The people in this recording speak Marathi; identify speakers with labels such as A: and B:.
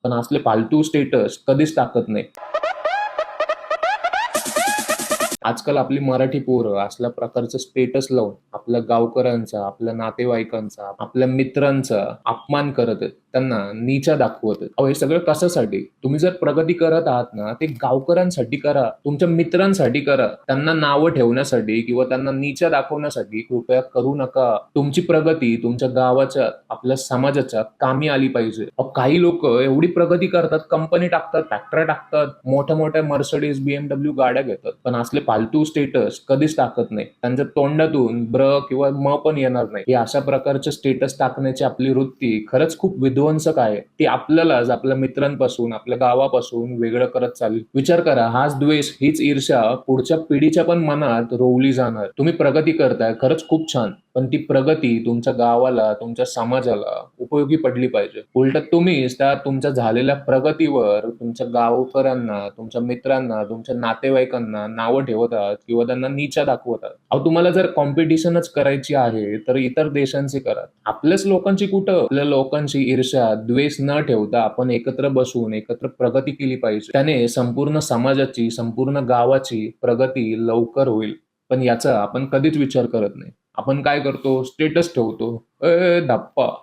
A: पण असले फालतू स्टेटस कधीच टाकत नाही. आजकाल आपली मराठी पोरं असल्या प्रकारचं स्टेटस लावून आपल्या गावकऱ्यांचा, आपल्या नातेवाईकांचा, आपल्या मित्रांचा अपमान करत आहेत. त्यांना नीचा दाखवत आहेत. अहो, हे सगळं कशासाठी? तुम्ही जर प्रगती करत आहात ना, ते गावकऱ्यांसाठी करा, तुमच्या मित्रांसाठी करा. त्यांना नावं ठेवण्यासाठी किंवा त्यांना नीचा दाखवण्यासाठी कृपया करू नका. तुमची प्रगती तुमच्या गावाच्या, आपल्या समाजाच्या कामी आली पाहिजे. अहो, काही लोक एवढी प्रगती करतात, कंपनी टाकतात, फॅक्टऱ्या टाकतात, मोठ्या मोठ्या मर्सिडीज, BMW गाड्या घेतात, पण असले फालतू स्टेटस कधीच टाकत नाही. त्यांच्या तोंडातून ब्र किंवा म पण येणार नाही. ही अशा प्रकारचे स्टेटस टाकण्याची आपली वृत्ती खरंच खूप विध्वंसक आहे. ती आपल्यालाच आपल्या मित्रांपासून, आपल्या गावापासून वेगळं करत चालली. विचार करा, हाच द्वेष, हीच ईर्ष्या पुढच्या पिढीच्या पण मनात रोवली जाणार. तुम्ही प्रगती करताय, खरंच खूप छान, पण ती प्रगती तुमच्या गावाला, तुमच्या समाजाला उपयोगी पडली पाहिजे. उलट तुम्हीच त्या तुमच्या झालेल्या प्रगतीवर तुमच्या गावकऱ्यांना, तुमच्या मित्रांना, तुमच्या नातेवाईकांना नावं ठेवत आहात किंवा त्यांना नीचा दाखवत आहात. अहो, तुम्हाला जर कॉम्पिटिशनच करायची आहे तर इतर देशांची करा. आपल्याच लोकांची कुठं? आपल्या लोकांची ईर्ष्या, द्वेष न ठेवता आपण एकत्र बसून एकत्र प्रगती केली पाहिजे. त्याने संपूर्ण समाजाची, संपूर्ण गावाची प्रगती लवकर होईल. पण याचा आपण कधीच विचार करत नाही. आपण काय करतो? स्टेटस ठेवतो. धप्पा.